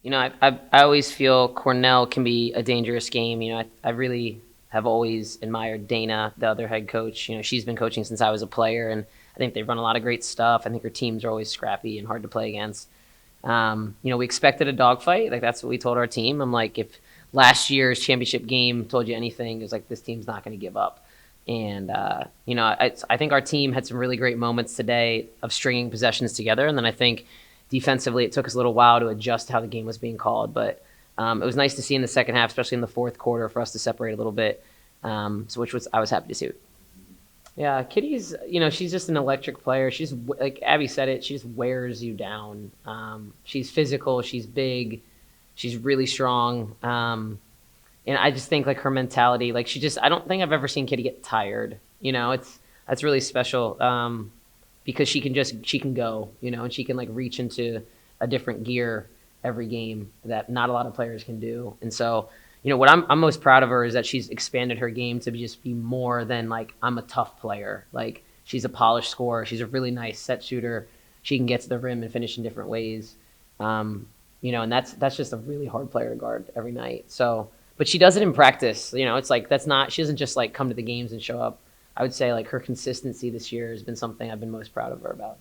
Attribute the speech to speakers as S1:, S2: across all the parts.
S1: I always feel Cornell can be a dangerous game. I really have always admired Dana, the other head coach. She's been coaching since I was a player, and I think they run a lot of great stuff. I think her teams are always scrappy and hard to play against. We expected a dogfight. Like, that's what we told our team. I'm like, if last year's championship game told you anything, it was like, this team's not going to give up. And, I think our team had some really great moments today of stringing possessions together. And then I think defensively, it took us a little while to adjust how the game was being called. But it was nice to see in the second half, especially in the fourth quarter, for us to separate a little bit, I was happy to see. Yeah, Kitty's, she's just an electric player. She's, like Abby said it, she just wears you down. She's physical, she's big, she's really strong. And I just think, like, her mentality, like, I don't think I've ever seen Kitty get tired. That's really special, because she can go, and she can, like, reach into a different gear every game that not a lot of players can do. And so, what I'm most proud of her is that she's expanded her game to just be more than, like, I'm a tough player. Like, she's a polished scorer. She's a really nice set shooter. She can get to the rim and finish in different ways. And that's just a really hard player to guard every night. So, but she does it in practice. It's like, she doesn't just, like, come to the games and show up. I would say, like, her consistency this year has been something I've been most proud of her about.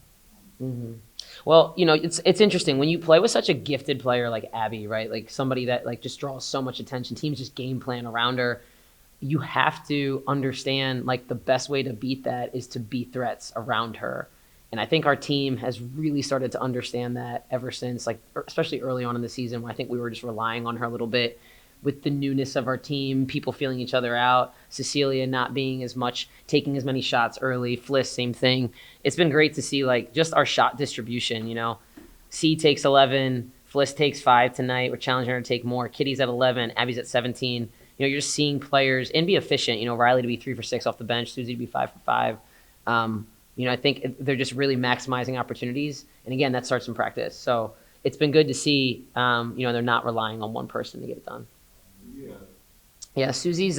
S1: Mm-hmm. Well, it's interesting when you play with such a gifted player like Abbey, right? Like, somebody that, like, just draws so much attention. Teams just game plan around her. You have to understand, like, the best way to beat that is to beat threats around her. And I think our team has really started to understand that ever since, like, especially early on in the season, when I think we were just relying on her a little bit with the newness of our team, people feeling each other out, Cecilia not being as much, taking as many shots early, Fliss, same thing. It's been great to see, like, just our shot distribution, C takes 11, Fliss takes 5 tonight. We're challenging her to take more. Kitty's at 11, Abby's at 17. You're just seeing players and be efficient. Riley to be 3 for 6 off the bench, Susie to be 5 for 5. I think they're just really maximizing opportunities. And again, that starts in practice. So it's been good to see, they're not relying on one person to get it done. Yeah, Susie's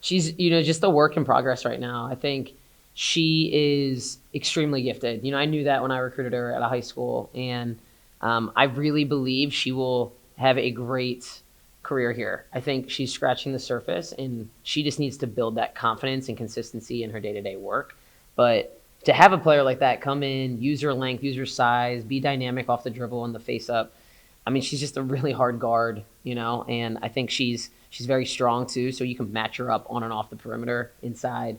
S1: she's just a work in progress right now. I think she is extremely gifted. I knew that when I recruited her out of high school, and I really believe she will have a great career here. I think she's scratching the surface, and she just needs to build that confidence and consistency in her day-to-day work. But to have a player like that come in, use her length, use her size, be dynamic off the dribble and the face-up, I mean, she's just a really hard guard, and I think she's very strong too, so you can match her up on and off the perimeter inside.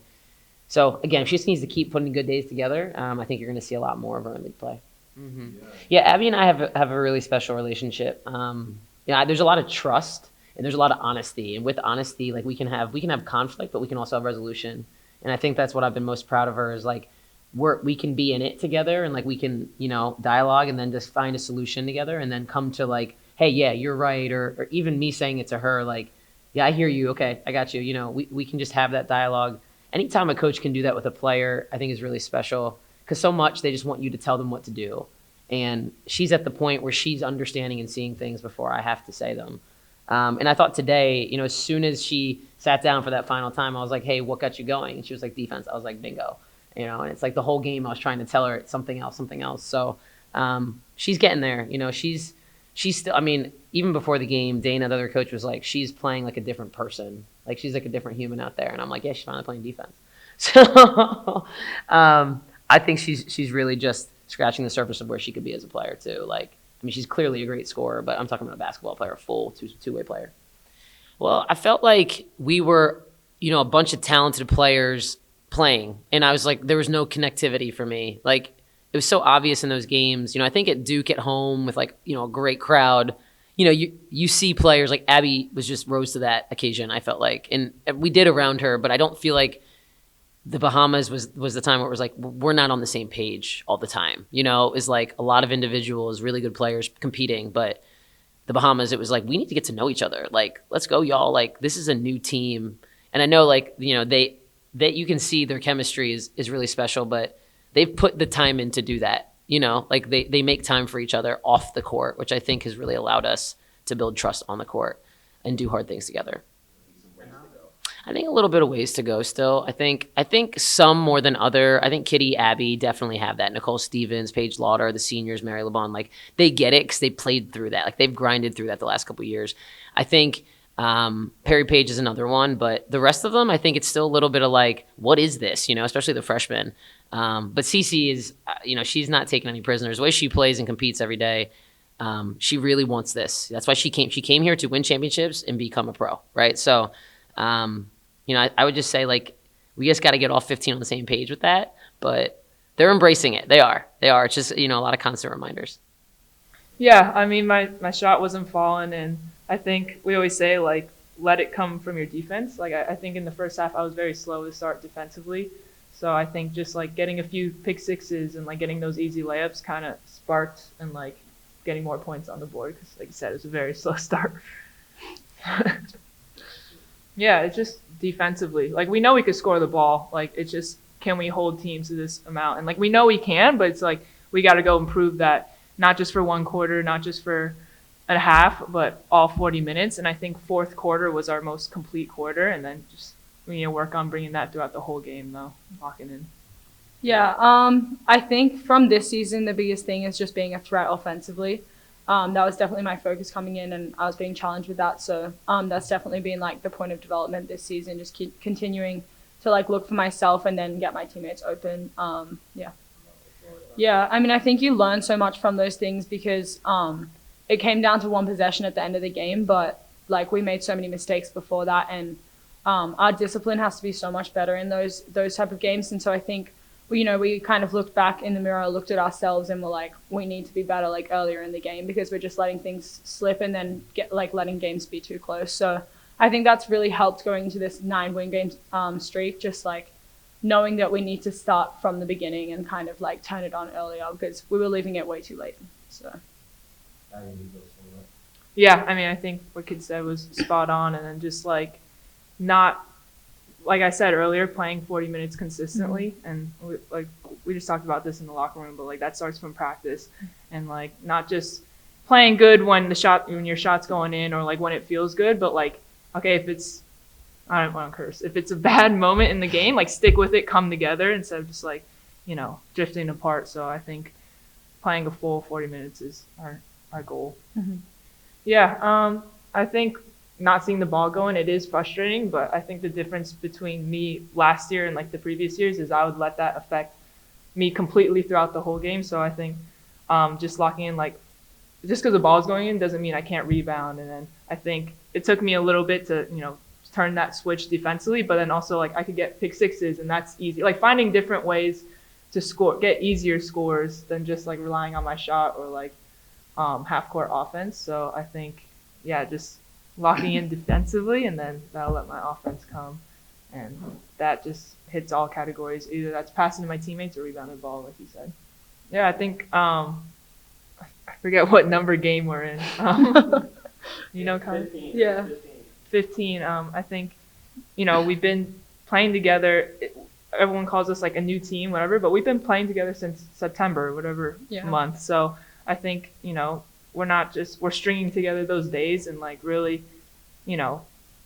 S1: So, again, she just needs to keep putting good days together. I think you're going to see a lot more of her in league play. Mm-hmm. Yeah, Abby and I have a really special relationship. There's a lot of trust and there's a lot of honesty. And with honesty, like, we can have conflict, but we can also have resolution. And I think that's what I've been most proud of her is, like, we can be in it together and, like, we can, dialogue and then just find a solution together and then come to, like, hey, yeah, you're right. Or even me saying it to her, like, yeah, I hear you. Okay, I got you. We can just have that dialogue. Anytime a coach can do that with a player, I think is really special because so much they just want you to tell them what to do. And she's at the point where she's understanding and seeing things before I have to say them. And I thought today, as soon as she sat down for that final time, I was like, hey, what got you going? And she was like, defense. I was like, bingo. And it's like the whole game I was trying to tell her it's something else. So she's getting there. She's still, I mean, even before the game, Dana, the other coach, was like, she's playing like a different person. Like, she's like a different human out there. And I'm like, yeah, she's finally playing defense. So I think she's really just scratching the surface of where she could be as a player too. Like, I mean, she's clearly a great scorer, but I'm talking about a basketball player, a full two-way player. Well, I felt like we were, a bunch of talented players playing. And I was like, there was no connectivity for me. Like, it was so obvious in those games. I think at Duke at home with, like, a great crowd, you see players like Abbey just rose to that occasion, I felt like. And we did around her, but I don't feel like the Bahamas was the time where it was like, we're not on the same page all the time. It was like a lot of individuals, really good players competing, but the Bahamas, it was like, we need to get to know each other. Like, let's go, y'all. Like, this is a new team. And I know, like, that you can see their chemistry is really special, but they've put the time in to do that. Like, they make time for each other off the court, which I think has really allowed us to build trust on the court and do hard things together. I think a little bit of ways to go still. I think some more than other. I think Kitty, Abbey definitely have that. Nicole Stevens, Paige Lauder, the seniors, Mary LeBon, like they get it because they played through that. Like they've grinded through that the last couple of years. I think Perry Page is another one, but the rest of them, I think it's still a little bit of like, what is this? Especially the freshmen. But Cece is, she's not taking any prisoners. The way she plays and competes every day, she really wants this. That's why she came. She came here to win championships and become a pro, right? So, I would just say like we just got to get all 15 on the same page with that. But they're embracing it. They are. It's just a lot of constant reminders.
S2: Yeah, I mean my shot wasn't falling, and I think we always say like let it come from your defense. Like I think in the first half I was very slow to start defensively. So I think just like getting a few pick sixes and like getting those easy layups kind of sparked and like getting more points on the board because, like you said, it was a very slow start. Yeah, it's just defensively. Like we know we could score the ball. Like it's just can we hold teams to this amount? And like we know we can, but it's like we got to go improve that not just for one quarter, not just for a half, but all 40 minutes. And I think fourth quarter was our most complete quarter, and then just we need to work on bringing that throughout the whole game, though, locking in.
S3: Yeah, I think from this season, the biggest thing is just being a threat offensively. That was definitely my focus coming in, and I was being challenged with that. So that's definitely been like the point of development this season, just keep continuing to like look for myself and then get my teammates open. Yeah, I mean, I think you learn so much from those things because it came down to one possession at the end of the game, but like we made so many mistakes before that, and our discipline has to be so much better in those type of games. And so I think we kind of looked back in the mirror, looked at ourselves, and were like, we need to be better like earlier in the game because we're just letting things slip and then letting games be too close. So I think that's really helped going into this 9-win game streak, just like knowing that we need to start from the beginning and kind of like turn it on earlier because we were leaving it way too late. So.
S2: Yeah, I mean, I think what Kid said was spot on, and then just like not, like I said earlier, playing 40 minutes consistently, and we just talked about this in the locker room, but like that starts from practice, and like not just playing good when your shot's going in or like when it feels good, but like okay, if it's I don't want to curse, if it's a bad moment in the game, like stick with it, come together instead of just like drifting apart. So I think playing a full 40 minutes is our goal.
S3: Mm-hmm.
S2: Yeah, I think not seeing the ball going, it is frustrating, but I think the difference between me last year and like the previous years is I would let that affect me completely throughout the whole game. So I think just locking in, like just because the ball is going in doesn't mean I can't rebound. And then I think it took me a little bit to turn that switch defensively, but then also like I could get pick sixes, and that's easy. Like finding different ways to score, get easier scores than just like relying on my shot or like half court offense. So I think just locking in defensively, and then that'll let my offense come, and that just hits all categories. Either that's passing to my teammates or rebounding the ball, like you said. Yeah, I think I forget what number game we're in. Kind of.
S3: Yeah.
S2: 15. I think we've been playing together. Everyone calls us like a new team, whatever, but we've been playing together since September, whatever month. So I think we're stringing together those days and like really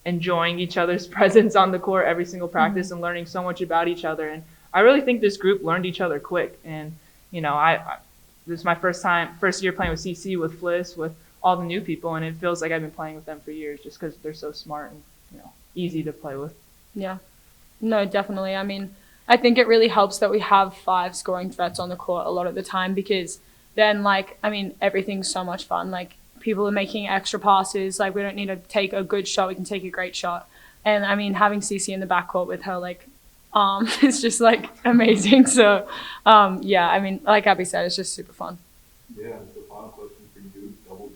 S2: enjoying each other's presence on the court every single practice, and learning so much about each other. And I really think this group learned each other quick. And this is my first year playing with CC, with Fliss, with all the new people, and it feels like I've been playing with them for years just because they're so smart and easy to play with.
S3: Yeah, no, definitely. I mean, I think it really helps that we have 5 scoring threats on the court a lot of the time, because then everything's so much fun. Like people are making extra passes. Like we don't need to take a good shot, we can take a great shot. And I mean, having Cece in the backcourt with her like it's just like amazing. So I mean, like Abby said, it's just super fun.
S4: Yeah, the final question for you, double.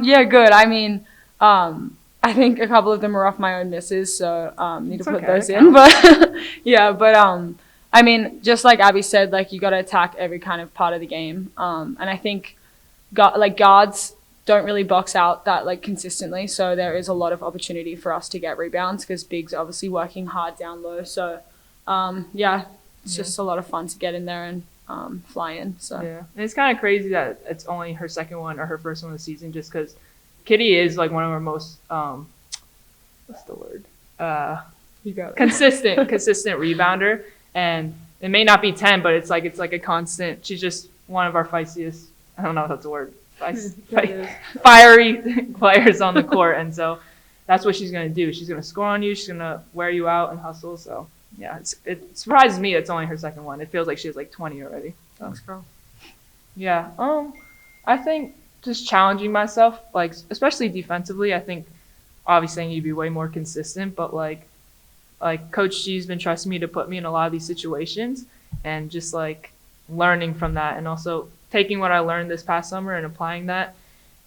S3: Yeah, good. I mean, I think a couple of them are off my own misses, so need to put those in. But I mean, just like Abby said, like you got to attack every kind of part of the game. And I think guards don't really box out that like consistently, so there is a lot of opportunity for us to get rebounds because bigs are obviously working hard down low. So it's just a lot of fun to get in there and fly in. So
S2: yeah, and it's kind of crazy that it's only her second one or her first one of the season, just because Kitty is like one of our most what's the word?
S3: You got it.
S2: Consistent rebounder. And it may not be 10, but it's like a constant. She's just one of our feistiest. I don't know if that's a word. Fiery players on the court, and so that's what she's gonna do. She's gonna score on you. She's gonna wear you out and hustle. So yeah, it surprises me it's only her second one. It feels like she has like 20 already. So.
S3: Thanks, girl.
S2: Yeah. I think just challenging myself, like especially defensively. I think obviously I need to be way more consistent, but like Coach G's been trusting me to put me in a lot of these situations, and just like learning from that, and also taking what I learned this past summer and applying that.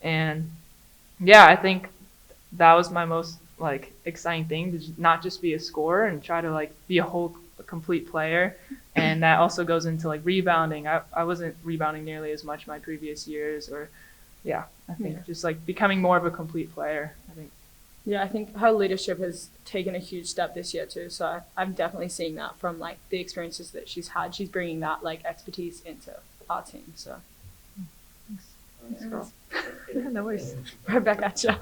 S2: And yeah, I think that was my most like exciting thing, to not just be a scorer and try to like be a complete player. And that also goes into like rebounding. I wasn't rebounding nearly as much my previous years, or I think just like becoming more of a complete player, I think.
S3: Yeah, I think her leadership has taken a huge step this year too. So I'm definitely seeing that from like the experiences that she's had. She's bringing that like expertise into our team. So
S2: Thanks, girl. No worries.
S3: right back at you.